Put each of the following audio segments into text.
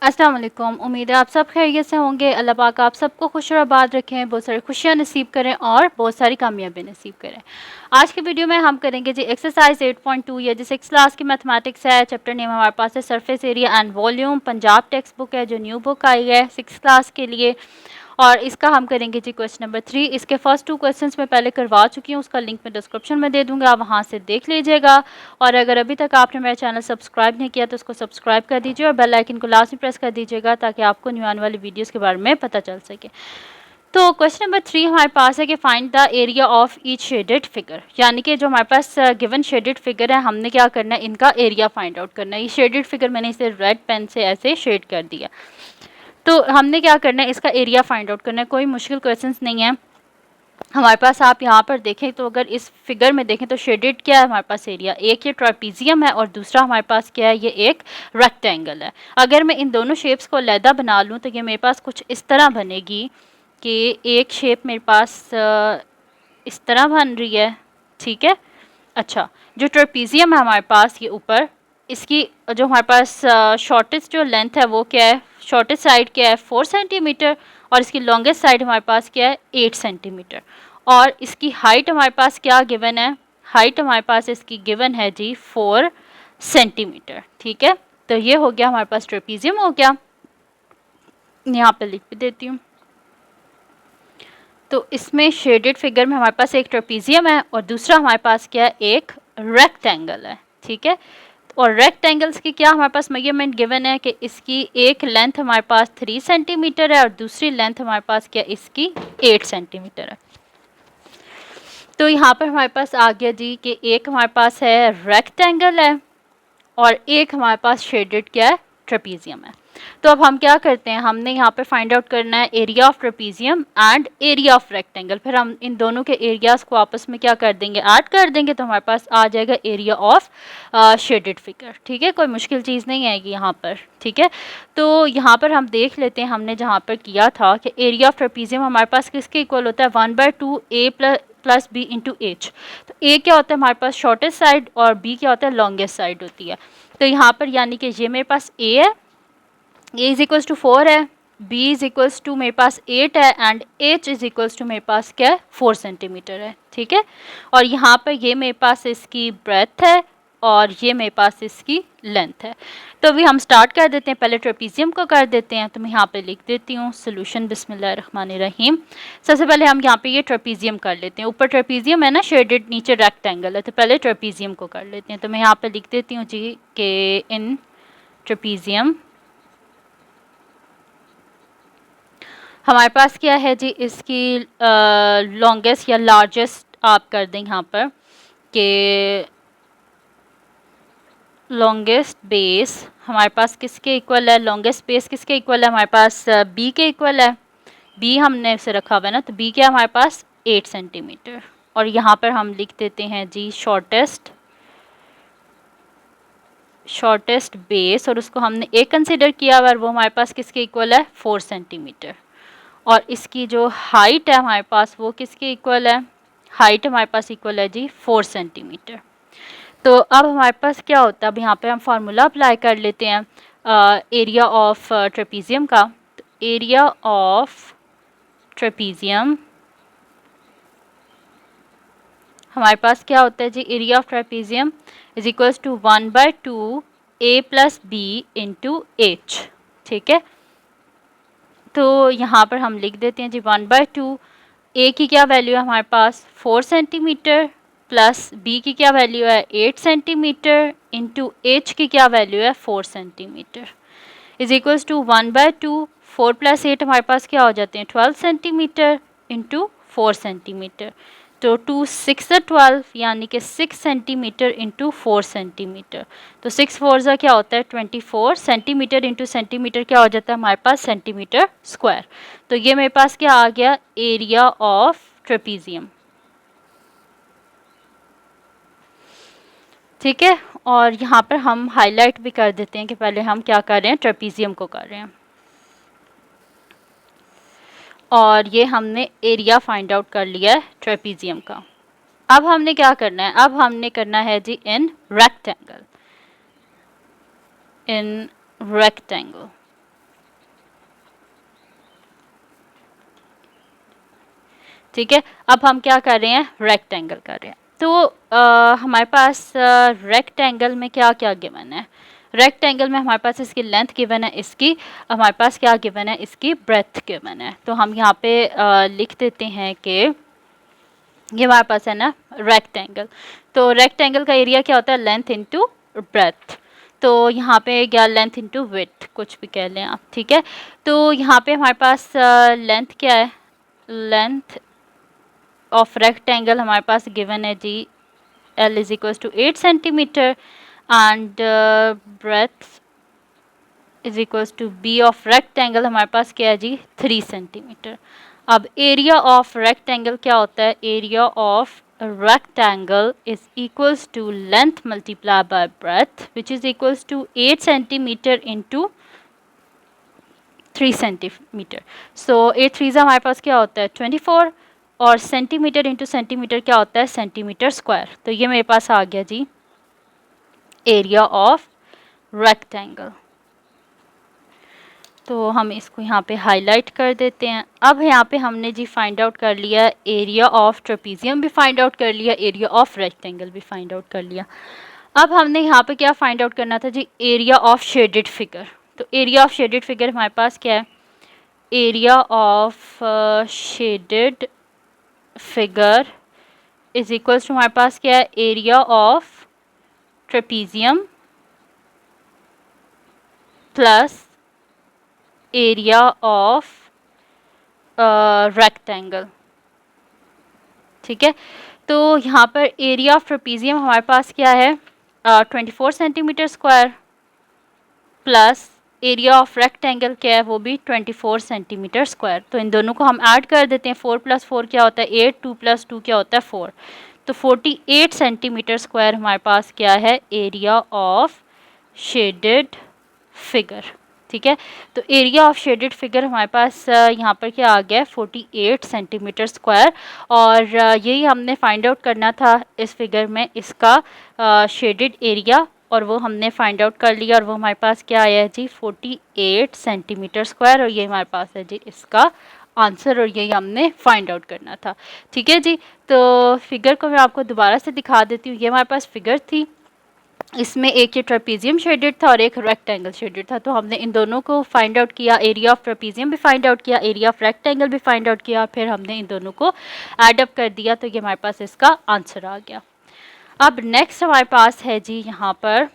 अस्सलाम वालेकुम। उम्मीद है आप सब खैरियत से होंगे। अल्लाह पाक आप सबको खुश और आबाद रखें, बहुत सारी खुशियाँ नसीब करें और बहुत सारी कामयाबी नसीब करें। आज की वीडियो में हम करेंगे जी एक्सरसाइज 8.2 ये जी 6 क्लास की मैथमेटिक्स है। चैप्टर नेम हमारे पास है surface area and volume. Punjab text book है जो न्यू बुक आई है 6 क्लास के लिए, और इसका हम करेंगे जी क्वेश्चन नंबर 3। इसके फर्स्ट 2 क्वेश्चंस मैं पहले करवा चुकी हूँ, उसका लिंक मैं डिस्क्रिप्शन में दे दूँगा, आप वहाँ से देख लीजिएगा। और अगर अभी तक आपने मेरा चैनल सब्सक्राइब नहीं किया तो उसको सब्सक्राइब कर दीजिए और बेल आइकन को लास्ट में प्रेस कर दीजिएगा ताकि आपको न्यू आने वाली वीडियोज़ के बारे में पता चल सके। तो क्वेश्चन नंबर 3 हमारे पास है कि find the area of each shaded figure, यानी कि जो हमारे पास गिवन शेडेड फिगर है हमने क्या करना है, इनका एरिया फाइंड आउट करना है। ये शेडेड फिगर मैंने इसे रेड पेन से ऐसे शेड कर दिया, तो हमने क्या करना है, इसका एरिया फाइंड आउट करना है। कोई मुश्किल क्वेश्चंस नहीं है हमारे पास। आप यहाँ पर देखें तो अगर इस फिगर में देखें तो शेडेड क्या है हमारे पास एरिया, एक ये ट्रापेजियम है और दूसरा हमारे पास क्या है, ये एक रेक्टेंगल है। अगर मैं इन दोनों शेप्स को अलहदा बना लूँ तो ये मेरे पास कुछ इस तरह बनेगी कि एक शेप मेरे पास इस तरह बन रही है, ठीक है। अच्छा, जो ट्रापेजियम है हमारे पास ये ऊपर, इसकी जो हमारे पास शॉर्टेस्ट जो लेंथ है वो क्या है, शॉर्टेस्ट साइड क्या है 4 सेंटीमीटर, और इसकी लॉन्गेस्ट साइड हमारे पास क्या है 8 सेंटीमीटर। और इसकी हाइट हमारे पास क्या गिवन है, हाइट हमारे पास इसकी गिवन है जी 4 सेंटीमीटर, ठीक है। तो ये हो गया हमारे पास ट्रापेजियम हो गया, यहाँ पे लिख भी देती हूँ। तो इसमें शेडेड फिगर में हमारे पास एक ट्रापेजियम है और दूसरा हमारे पास क्या है, एक रेक्टेंगल है, ठीक है। और रेक्टेंगल्स की क्या हमारे पास मेजरमेंट गिवन है कि इसकी एक लेंथ हमारे पास 3 सेंटीमीटर है और दूसरी लेंथ हमारे पास क्या इसकी 8 सेंटीमीटर है। तो यहाँ पर हमारे पास आ गया जी कि एक हमारे पास है रेक्टेंगल है और एक हमारे पास शेडेड क्या है, ट्रापेजियम है। तो अब हम क्या करते हैं, हमने यहाँ पे फाइंड आउट करना है area of trapezium and area of rectangle. फिर हम इन दोनों के एरियाज को आपस में क्या कर देंगे, ऐड कर देंगे, तो हमारे पास आ जाएगा एरिया ऑफ शेडेड फिगर, ठीक है। कोई मुश्किल चीज़ नहीं आएगी यहाँ पर, ठीक है। तो यहाँ पर हम देख लेते हैं हमने जहाँ पर किया था कि एरिया ऑफ ट्रापेजियम हमारे पास किसके इक्वल होता है, 1/2 A plus B into H. तो ए क्या होता है हमारे पास शॉर्टेस्ट साइड और बी क्या होता है लॉन्गेस्ट साइड होती है। तो यहाँ पर यानी कि ये मेरे पास ए है, ए इज इक्वल्स टू 4 है, बी इज इक्वल्स टू मेरे पास 8 है and H is equals to मेरे पास क्या है 4 सेंटीमीटर है, ठीक है। और यहाँ पर ये मेरे पास इसकी ब्रेथ है और ये मेरे पास इसकी लेंथ है। तो अभी हम स्टार्ट कर देते हैं, पहले ट्रापेजियम को कर देते हैं। तो मैं यहाँ पे लिख देती हूँ सोल्यूशन बिस्मिल्लाहिर्रहमानिर्रहीम। सबसे पहले हम यहाँ पे ये ट्रापेजियम कर लेते हैं, ऊपर ट्रापेजियम है ना शेडेड, नीचे रेक्टेंगल है, तो पहले ट्रापेजियम को कर लेते हैं। तो मैं यहाँ पे लिख देती हूँ जी कि इन ट्रापेजियम हमारे पास क्या है जी, इसकी लॉन्गेस्ट या लार्जेस्ट आप कर दें यहाँ पर कि लॉन्गेस्ट बेस हमारे पास किसके इक्वल है, लॉन्गेस्ट बेस किसके इक्वल है हमारे पास बी के इक्वल है। बी हमने इसे रखा हुआ है ना, तो बी क्या हमारे पास 8 सेंटीमीटर। और यहाँ पर हम लिख देते हैं जी शॉर्टेस्ट बेस, और उसको हमने ए कंसिडर किया हुआ, वो हमारे पास किसके इक्वल है 4 सेंटीमीटर। और इसकी जो हाइट है हमारे पास वो किसके इक्वल है, हाइट हमारे पास इक्वल है जी 4 सेंटीमीटर। तो अब हमारे पास क्या होता है, अब यहाँ पे हम फार्मूला अप्लाई कर लेते हैं एरिया ऑफ ट्रापेजियम का। तो एरिया ऑफ ट्रापेजियम हमारे पास क्या होता है जी, area of trapezium is equals to 1/2 A plus B into H, ठीक है। तो यहाँ पर हम लिख देते हैं जी 1/2, ए की क्या वैल्यू है हमारे पास 4 सेंटीमीटर, प्लस बी की क्या वैल्यू है 8 सेंटीमीटर, इंटू एच की क्या वैल्यू है 4 सेंटीमीटर, इज इक्वल्स टू 1/2, 4 + 8 हमारे पास क्या हो जाते हैं 12 सेंटीमीटर इंटू 4 सेंटीमीटर। तो 2 6 12 यानी कि 6 सेंटीमीटर इंटू 4 सेंटीमीटर। तो 6 4 क्या होता है 24 सेंटीमीटर इंटू सेंटीमीटर क्या हो जाता है हमारे पास सेंटीमीटर स्क्वायर। तो ये मेरे पास क्या आ गया एरिया ऑफ ट्रापेजियम, ठीक है। और यहाँ पर हम हाईलाइट भी कर देते हैं कि पहले हम क्या कर रहे हैं ट्रापेजियम को कर रहे हैं। और ये हमने एरिया फाइंड आउट कर लिया है ट्रापेजियम का। अब हमने क्या करना है, अब हमने करना है जी इन रेक्टेंगल, इन रेक्टेंगल ठीक है। अब हम क्या कर रहे हैं, रेक्टेंगल कर रहे हैं। तो हमारे पास रेक्टेंगल में क्या क्या गिवन है, रेक्टेंगल में हमारे पास इसकी लेंथ गिवन है, इसकी हमारे पास क्या गिवन है, इसकी ब्रेथ गिवन है। तो हम यहाँ पे लिख देते हैं कि ये हमारे पास है ना रेक्टेंगल। तो रेक्टेंगल का एरिया क्या होता है, लेंथ इनटू ब्रेथ। तो यहाँ पे क्या, लेंथ इनटू विड्थ, कुछ भी कह लें आप, ठीक है। तो यहाँ पे हमारे पास लेंथ क्या है, लेंथ ऑफ रेक्टेंगल हमारे पास गिवन है जी L is equal to 8 centimetre and breadth is equal to B of rectangle हमारे पास क्या है जी 3 सेंटीमीटर। अब एरिया ऑफ रेक्टेंगल क्या होता है, area of rectangle is equals to length multiplied by breadth which is equals to 8 centimeter into 3 centimetre. So 8 three हमारे पास क्या होता है 24 और सेंटीमीटर इंटू सेंटीमीटर क्या होता है सेंटीमीटर स्क्वायर। तो ये मेरे पास आ गया जी एरिया ऑफ रेक्टेंगल। तो हम इसको यहाँ पे हाईलाइट कर देते हैं। अब यहाँ पे हमने जी फाइंड आउट कर लिया एरिया ऑफ ट्रेपीजियम भी फाइंड आउट कर लिया, एरिया ऑफ रेक्टेंगल भी फाइंड आउट कर लिया। अब हमने यहाँ पे क्या फाइंड आउट करना था जी, एरिया ऑफ शेडेड फिगर। तो एरिया ऑफ शेडेड फिगर हमारे पास क्या है, area of shaded figure is equals to हमारे पास क्या है, area of trapezium plus area of rectangle, ठीक है। तो यहाँ पर एरिया ऑफ ट्रेपीजियम हमारे पास क्या है 24 centimetre square plus area of rectangle क्या है वो भी 24 सेंटीमीटर स्क्वायर। तो इन दोनों को हम ऐड कर देते हैं, 4 + 4 क्या होता है 8, 2 + 2 क्या होता है 4। तो 48 सेंटीमीटर स्क्वायर हमारे पास क्या है एरिया ऑफ शेडेड फिगर, ठीक है। तो एरिया ऑफ शेडेड फिगर हमारे पास यहाँ पर क्या आ गया 48 सेंटीमीटर स्क्वायर। और यही हमने फाइंड आउट करना था इस फिगर में, इसका शेडेड एरिया, और वो हमने फाइंड आउट कर लिया और वो हमारे पास क्या आया है जी 48 सेंटीमीटर स्क्वायर। और ये हमारे पास है जी इसका आंसर, और यही हमने फाइंड आउट करना था, ठीक है जी। तो फिगर को मैं आपको दोबारा से दिखा देती हूँ। ये हमारे पास फिगर थी, इसमें एक ये ट्रेपीजियम शेडेड था और एक रेक्टेंगल शेडेड था। तो हमने इन दोनों को फाइंड आउट किया, एरिया ऑफ ट्रेपीजियम भी फाइंड आउट किया, एरिया ऑफ रेक्टेंगल भी फाइंड आउट किया, फिर हमने इन दोनों को ऐड अप कर दिया। तो ये हमारे पास इसका आंसर आ गया। अब नेक्स्ट हमारे पास है जी यहाँ पर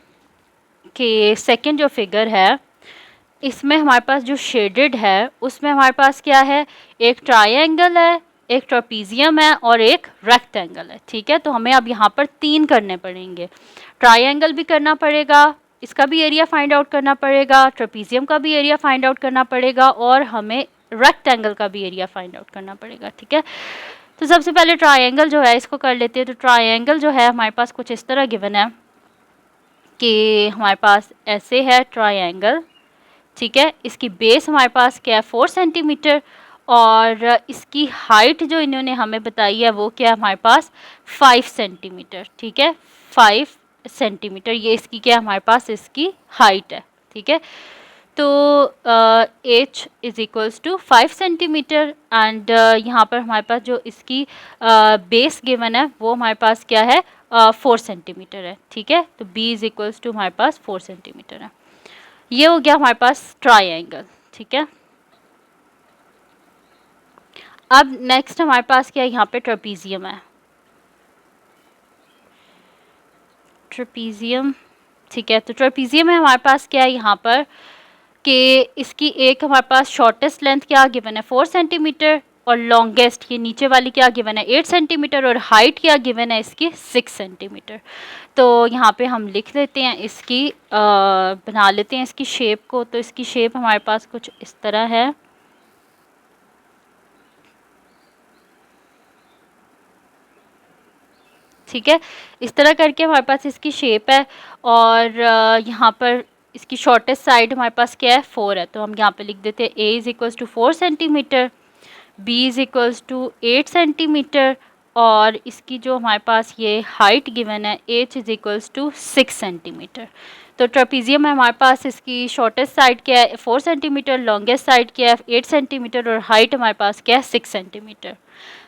कि सेकंड जो फिगर है इसमें हमारे पास जो शेडेड है उसमें हमारे पास क्या है, एक ट्रायंगल है, एक ट्रापीजियम है और एक रेक्टेंगल है, ठीक है। तो हमें अब यहाँ पर 3 करने पड़ेंगे, ट्रायंगल भी करना पड़ेगा, इसका भी एरिया फाइंड आउट करना पड़ेगा, ट्रापीजियम का भी एरिया फाइंड आउट करना पड़ेगा और हमें रेक्टेंगल का भी एरिया फाइंड आउट करना पड़ेगा, ठीक है। तो सबसे पहले ट्रायंगल जो है इसको कर लेते हैं। तो ट्रायंगल जो है हमारे पास कुछ इस तरह गिवन है कि हमारे पास ऐसे है ट्रायंगल, ठीक है। इसकी बेस हमारे पास क्या है 4 सेंटीमीटर और इसकी हाइट जो इन्होंने हमें बताई है वो क्या है हमारे पास 5 सेंटीमीटर, ठीक है। 5 सेंटीमीटर ये इसकी क्या है हमारे पास इसकी हाइट है, ठीक है। तो h is equals to 5 centimetre and यहाँ पर हमारे पास जो इसकी बेस गिवन है वो हमारे पास क्या है 4 सेंटीमीटर है, ठीक है। तो b इज़ इक्वल्स टू हमारे पास 4 सेंटीमीटर है। ये हो गया हमारे पास ट्रायंगल, ठीक है। अब नेक्स्ट हमारे पास क्या है यहाँ पे ट्रेपीजियम है, ट्रेपीजियम, ठीक है। तो ट्रेपीजियम में हमारे पास क्या है यहाँ पर कि इसकी एक हमारे पास शॉर्टेस्ट लेंथ क्या गिवन है 4 सेंटीमीटर और लॉन्गेस्ट ये नीचे वाली क्या गिवन है 8 सेंटीमीटर और हाइट क्या गिवन है इसकी 6 सेंटीमीटर। तो यहाँ पे हम लिख लेते हैं इसकी बना लेते हैं इसकी शेप को। तो इसकी शेप हमारे पास कुछ इस तरह है, ठीक है। इस तरह करके हमारे पास इसकी शेप है और यहाँ पर इसकी शॉर्टेस्ट साइड हमारे पास क्या है 4 है। तो हम यहाँ पे लिख देते हैं a is equals to 4 centimetre, b is equals to 8 centimetre और इसकी जो हमारे पास ये हाइट गिवन है h is equals to 6 centimetre. तो ट्रेपीजियम में हमारे पास इसकी शॉर्टेस्ट साइड क्या है 4 सेंटीमीटर, लॉन्गेस्ट साइड क्या है 8 सेंटीमीटर और हाइट हमारे पास क्या है 6 सेंटीमीटर।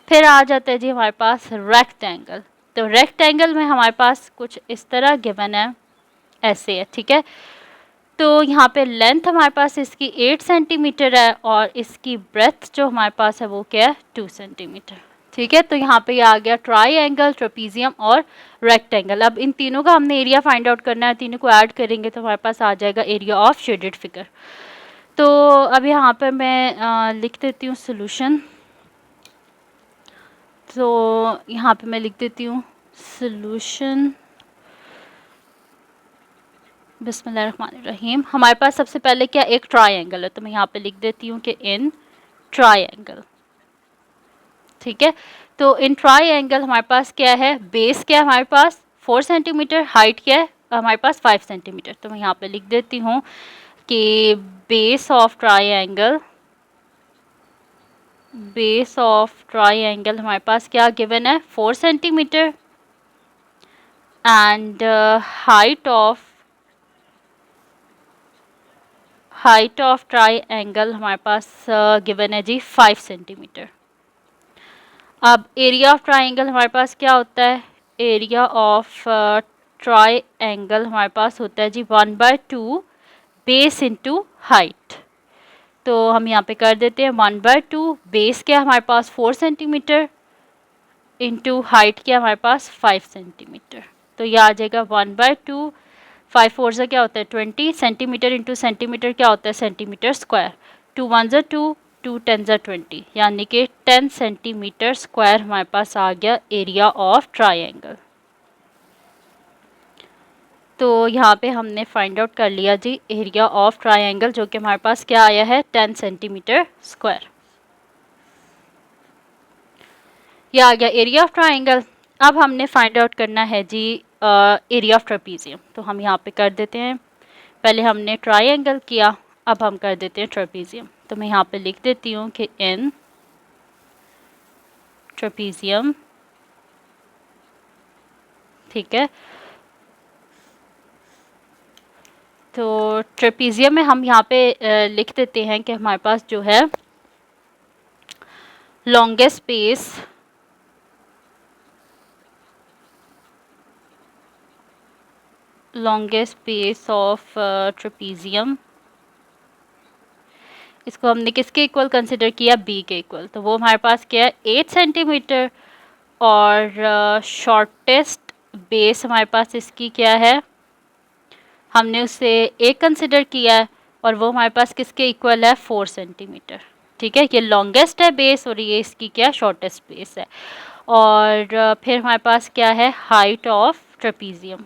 फिर आ जाता है जी हमारे पास रेक्टेंगल। तो रेक्टेंगल में हमारे पास कुछ इस तरह गिवन है, ऐसे है, ठीक है। तो यहाँ पे लेंथ हमारे पास इसकी 8 सेंटीमीटर है और इसकी ब्रेथ जो हमारे पास है वो क्या है, 2 सेंटीमीटर, ठीक है। तो यहाँ पे आ गया ट्राइंगल, ट्रेपीजियम और रेक्टेंगल। अब इन तीनों का हमने एरिया फाइंड आउट करना है, तीनों को ऐड करेंगे तो हमारे पास आ जाएगा एरिया ऑफ शेडेड फिगर। तो अब यहाँ पर मैं लिख देती हूँ सोल्यूशन। तो यहाँ पे मैं लिख देती हूँ सोल्यूशन, बिस्मिल्लाहिर्रहमानिर्रहीम। हमारे पास सबसे पहले क्या, एक ट्राइंगल है, तो मैं यहाँ पे लिख देती हूँ कि इन ट्राइंगल, ठीक है। तो इन ट्राइंगल हमारे पास क्या है, बेस क्या है हमारे पास 4 सेंटीमीटर, हाइट क्या है हमारे पास 5 सेंटीमीटर। तो मैं यहाँ पे लिख देती हूँ कि base of triangle, base of triangle हमारे पास क्या गिवन है, 4 centimetre and height of triangle हमारे पास गिवन है जी 5 सेंटीमीटर। अब एरिया ऑफ ट्राइंगल हमारे पास क्या होता है, एरिया ऑफ ट्राइंगल हमारे पास होता है जी 1/2 बेस इंटू हाइट। तो हम यहाँ पे कर देते हैं 1/2, बेस क्या हमारे पास 4 सेंटीमीटर इंटू हाइट क्या हमारे पास 5 सेंटीमीटर। तो यह आ जाएगा 1/2, 5 4 से क्या होता है 20 सेंटीमीटर इंटू सेंटीमीटर क्या होता है सेंटीमीटर स्क्वायर, 2 1 ज़ा 2, 2 10 ज़ा 20, यानी कि 10 सेंटीमीटर स्क्वायर हमारे पास आ गया एरिया ऑफ ट्राइंगल। तो यहाँ पे हमने फाइंड आउट कर लिया जी एरिया ऑफ ट्राइंगल, जो कि हमारे पास क्या आया है 10 सेंटीमीटर स्क्वायर। यह आ गया एरिया ऑफ ट्राइंगल। अब हमने फाइंड आउट करना है जी एरिया ऑफ ट्रेपीजियम। तो हम यहाँ पे कर देते हैं, पहले हमने ट्राइंगल किया, अब हम कर देते हैं ट्रेपीजियम। तो मैं यहाँ पे लिख देती हूँ कि इन ट्रेपीजियम, ठीक है। तो ट्रेपीजियम में हम यहाँ पे लिख देते हैं कि हमारे पास जो है longest base, longest base of trapezium, इसको हमने किसके इक्वल कंसिडर किया, बी के इक्वल। तो वो हमारे पास क्या है 8 सेंटीमीटर और शॉर्टेस्ट बेस हमारे पास इसकी क्या है, हमने उसे एक कंसिडर किया है और वो हमारे पास किसके इक्वल है 4 सेंटीमीटर, ठीक है। ये लॉन्गेस्ट है बेस और ये इसकी क्या शॉर्टेस्ट बेस है। और फिर हमारे पास क्या है height of trapezium,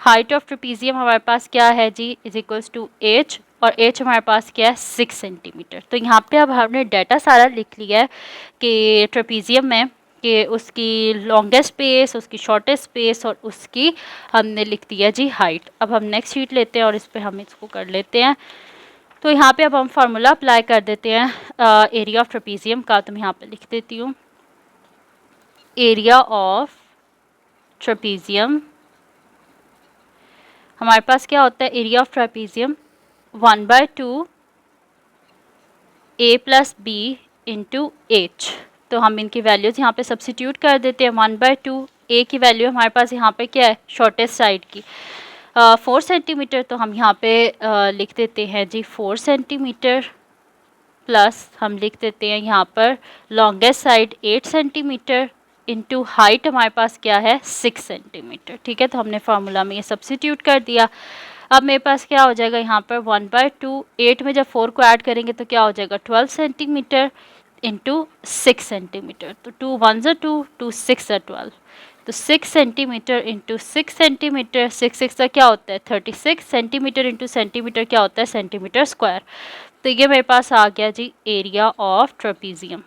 height of trapezium हमारे पास क्या है जी इज इक्वल्स टू एच, और एच हमारे पास क्या है 6 सेंटीमीटर। तो यहाँ पे अब हमने डाटा सारा लिख लिया है कि ट्रेपीजियम में कि उसकी लॉन्गेस्ट बेस, उसकी शॉर्टेस्ट बेस और उसकी हमने लिख दिया जी हाइट। अब हम नेक्स्ट शीट लेते हैं और इस पर हम इसको कर लेते हैं। तो यहाँ पे अब हम फार्मूला अप्लाई कर देते हैं एरिया ऑफ ट्रेपीजियम का। तो मैं यहाँ पे लिख देती हूँ एरिया ऑफ ट्रेपीजियम हमारे पास क्या होता है, area of trapezium 1/2 a plus B into H. तो हम इनकी वैल्यूज़ यहाँ पे सब्सिट्यूट कर देते हैं। 1/2 a की वैल्यू हमारे पास यहाँ पे क्या है शॉर्टेस्ट साइड की 4 सेंटीमीटर, तो हम यहाँ पे लिख देते हैं जी 4 सेंटीमीटर प्लस हम लिख देते हैं यहाँ पर longest side 8 centimetre into height हमारे पास क्या है 6 सेंटीमीटर, ठीक है। तो हमने फार्मूला में ये सब्सिट्यूट कर दिया। अब मेरे पास क्या हो जाएगा यहाँ पर 1/2, 8 में जब 4 को ऐड करेंगे तो क्या हो जाएगा 12 सेंटीमीटर इंटू 6 सेंटीमीटर। तो 2 1 ज़ा 2, 2 6 ज़ा 12, तो 6 सेंटीमीटर इंटू 6 सेंटीमीटर, 6 6 का क्या होता है 36 सेंटीमीटर इंटू सेंटीमीटर क्या होता है सेंटीमीटर स्क्वायर। तो ये मेरे पास आ गया जी एरिया ऑफ ट्रेपीजियम,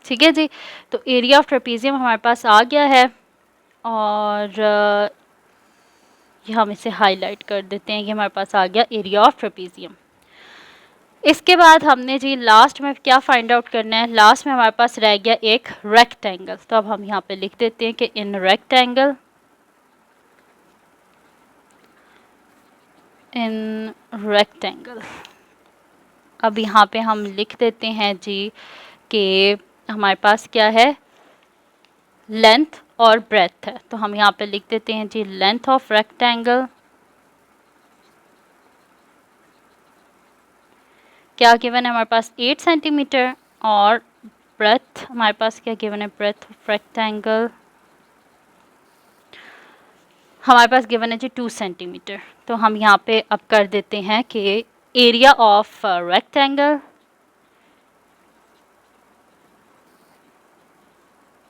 ठीक है जी। तो एरिया ऑफ ट्रेपीजियम हमारे पास आ गया है और ये हम इसे हाईलाइट कर देते हैं, ये हमारे पास आ गया एरिया ऑफ ट्रेपीजियम। इसके बाद हमने जी लास्ट में क्या फाइंड आउट करना है, लास्ट में हमारे पास रह गया एक रेक्टेंगल। तो अब हम यहाँ पे लिख देते हैं कि इन रेक्टेंगल, इन रेक्टेंगल अब यहाँ पे हम लिख देते हैं जी कि हमारे पास क्या है, लेंथ और ब्रेथ है। तो हम यहाँ पे लिख देते हैं जी लेंथ ऑफ रेक्टेंगल क्या गिवन है हमारे पास 8 सेंटीमीटर, और ब्रेथ हमारे पास क्या गिवन है, ब्रेथ ऑफ रेक्टेंगल हमारे पास गिवन है जी 2 सेंटीमीटर। तो हम यहाँ पे अब कर देते हैं कि area of rectangle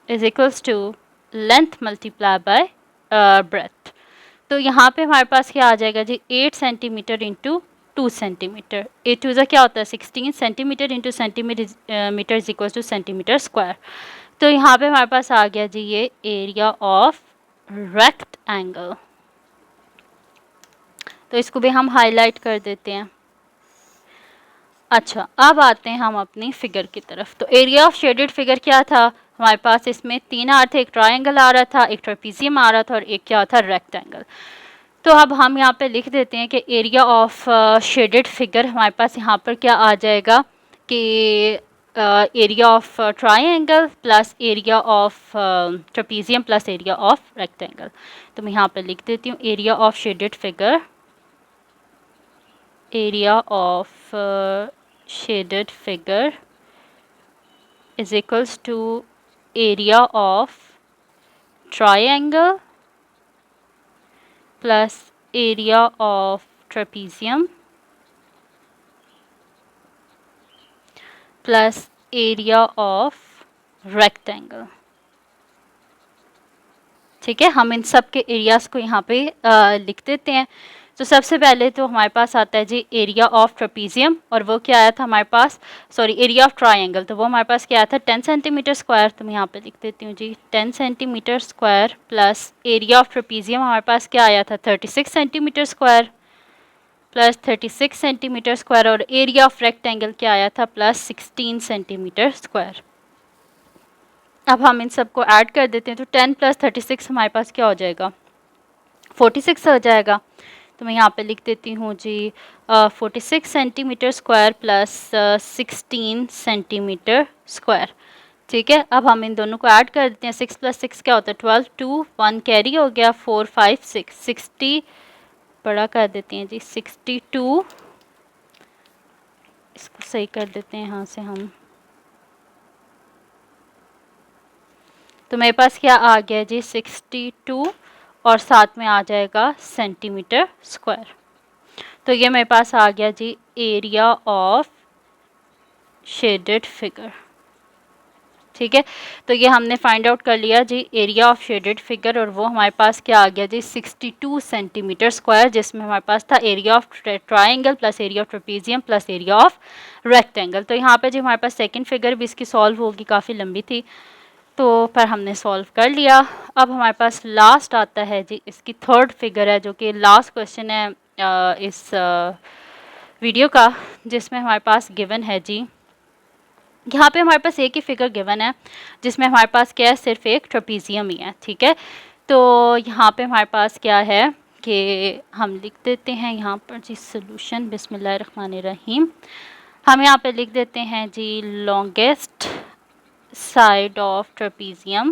is equals to length multiply by breadth. तो यहाँ पे हमारे पास क्या आ जाएगा जी 8 सेंटीमीटर इंटू 2 सेंटीमीटर। 8 टू ज़ा क्या होता है 16 centimetre into centimetre metre is equals to centimetre square. तो यहाँ पे हमारे पास आ गया जी ये एरिया ऑफ रेक्टेंगल। तो इसको भी हम हाईलाइट कर देते हैं। अच्छा, अब आते हैं हम अपनी फिगर की तरफ। तो एरिया ऑफ शेडेड फिगर क्या था हमारे पास, इसमें 3 आ रहे थे, एक ट्रायंगल आ रहा था, एक ट्रेपीजियम आ रहा था और एक क्या था, रेक्टेंगल। तो अब हम यहाँ पे लिख देते हैं कि एरिया ऑफ शेडेड फिगर हमारे पास यहाँ पर क्या आ जाएगा कि area of triangle plus area of trapezium plus area of rectangle. तो मैं यहाँ पे लिख देती हूँ area of shaded figure, area of shaded figure is equals to area of triangle plus area of trapezium plus area of rectangle। ठीक है, हम इन सब के एरियाज़ को यहाँ पे लिख देते हैं। तो सबसे पहले तो हमारे पास आता है जी एरिया ऑफ ट्रेपीजियम, और वो क्या आया था हमारे पास, सॉरी एरिया ऑफ ट्रायंगल, तो वो हमारे पास क्या आया था 10 सेंटीमीटर स्क्वायर। तो मैं यहाँ पे लिख देती हूँ जी 10 centimetre square plus area of trapezium हमारे पास क्या आया था 36 centimetre square plus 36 centimetre square, और एरिया ऑफ रेक्टेंगल क्या आया था प्लस 16 सेंटीमीटर स्क्वायर। अब हम इन सबको ऐड कर देते हैं। तो 10 प्लस 36 हमारे पास क्या हो जाएगा 46 हो जाएगा। तो मैं यहाँ पे लिख देती हूँ जी 46 centimetre square plus 16 centimetre square. ठीक है, अब हम इन दोनों को ऐड कर देते हैं। 6 प्लस 6 क्या होता है 12, 2 1 कैरी हो गया, 4 5 6 60 बड़ा कर देते हैं जी 62, इसको सही कर देते हैं यहाँ से हम। तो मेरे पास क्या आ गया जी 62 और साथ में आ जाएगा सेंटीमीटर स्क्वायर। तो ये मेरे पास आ गया जी एरिया ऑफ शेडेड फिगर। ठीक है, तो ये हमने फाइंड आउट कर लिया जी एरिया ऑफ शेडेड फिगर, और वो हमारे पास क्या आ गया जी 62 सेंटीमीटर स्क्वायर, जिसमें हमारे पास था area of triangle plus area of trapezium plus area of rectangle. तो यहाँ पे जी हमारे पास सेकंड फिगर भी इसकी सॉल्व होगी, काफ़ी लंबी थी, तो पर हमने सॉल्व कर लिया। अब हमारे पास लास्ट आता है जी इसकी थर्ड फिगर है, जो कि लास्ट क्वेश्चन है इस वीडियो का, जिसमें हमारे पास गिवन है जी, यहाँ पे हमारे पास एक ही फिगर गिवन है जिसमें हमारे पास क्या है सिर्फ एक ट्रेपीजियम ही है। ठीक है, तो यहाँ पे हमारे पास क्या है कि हम लिख देते हैं यहाँ पर जी सोल्यूशन, बिस्मिल्लाहिर्रहमानिर्रहीम। हम यहाँ पे लिख देते हैं जी लॉन्गेस्ट side of trapezium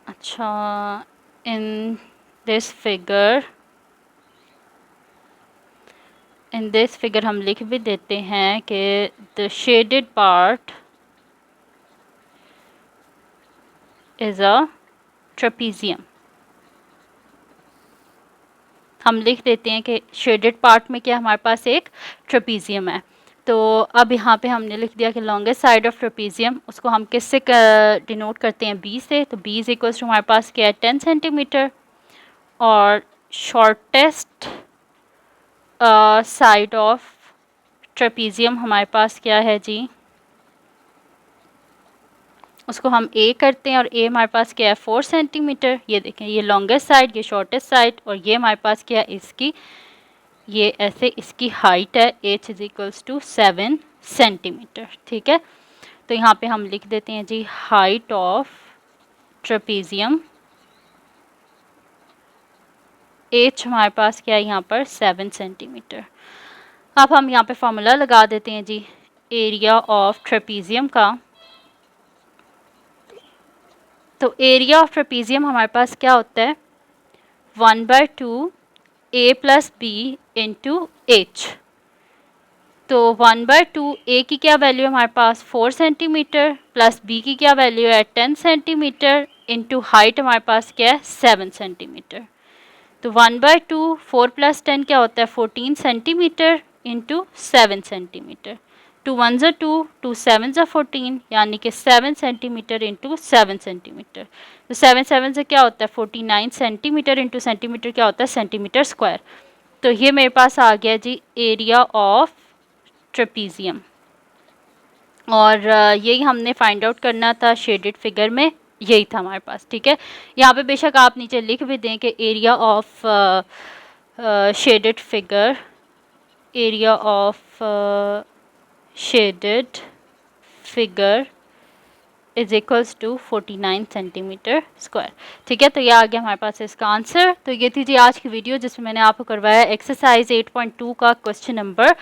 अच्छा in this figure हम लिख भी देते हैं कि the shaded part is a trapezium। हम लिख देते हैं कि शेडेड पार्ट में क्या हमारे पास एक ट्रेपीजियम है। तो अब यहाँ पे हमने लिख दिया कि लॉन्गेस्ट साइड ऑफ ट्रेपीजियम, उसको हम किससे डिनोट करते हैं बी से। तो बी इज इक्वल्स टू हमारे पास क्या है 10 सेंटीमीटर, और शॉर्टेस्ट साइड ऑफ ट्रेपीजियम हमारे पास क्या है जी, उसको हम ए करते हैं, और ए हमारे पास क्या है 4 सेंटीमीटर। ये देखें, ये लॉन्गेस्ट साइड, ये शॉर्टेस्ट साइड, और ये हमारे पास क्या है इसकी, ये ऐसे इसकी हाइट है h is equals to 7 centimetre. ठीक है, तो यहाँ पे हम लिख देते हैं जी हाइट ऑफ ट्रेपीजियम एच हमारे पास क्या है यहाँ पर 7 सेंटीमीटर। अब हम यहाँ पे फॉर्मूला लगा देते हैं जी एरिया ऑफ ट्रेपीजियम का। तो एरिया ऑफ ट्रेपीजियम हमारे पास क्या होता है 1/2 A plus B into H. तो 1/2 ए की क्या वैल्यू है हमारे पास 4 सेंटीमीटर प्लस बी की क्या वैल्यू है 10 सेंटीमीटर इंटू हाइट हमारे पास क्या है 7 सेंटीमीटर। तो 1/2 4 प्लस 10 क्या होता है 14 सेंटीमीटर इंटू 7 सेंटीमीटर। 2 1 ज़ा 2 2 7 ज़ा 14 यानी कि 7 सेंटीमीटर इंटू 7 सेंटीमीटर। तो 7 7 से क्या होता है 49 सेंटीमीटर इंटू सेंटीमीटर क्या होता है सेंटीमीटर स्क्वायर। तो ये मेरे पास आ गया जी एरिया ऑफ ट्रेपीजियम। और यही हमने फाइंड आउट करना था शेडेड फिगर में, यही था हमारे पास। ठीक है, यहाँ पे बेशक आप नीचे लिख भी दें कि area of shaded figure, area of shaded figure is equals to 49 centimetre square. ठीक है, तो ये आ गया हमारे पास इसका आंसर। तो ये थी जी आज की वीडियो जिसमें मैंने आपको करवाया एक्सरसाइज 8.2 का क्वेश्चन नंबर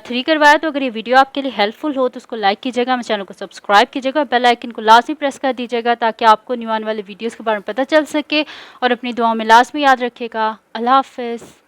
3 करवाया। तो अगर ये वीडियो आपके लिए हेल्पफुल हो तो उसको लाइक कीजिएगा, मेरे चैनल को सब्सक्राइब कीजिएगा, बेल आइकन को लाजमी प्रेस कर दीजिएगा ताकि आपको न्यू आने वाले वीडियोज़ के बारे में पता चल सके। और अपनी दुआओं में लाजमी याद रखिएगा। अल्लाह हाफिज़।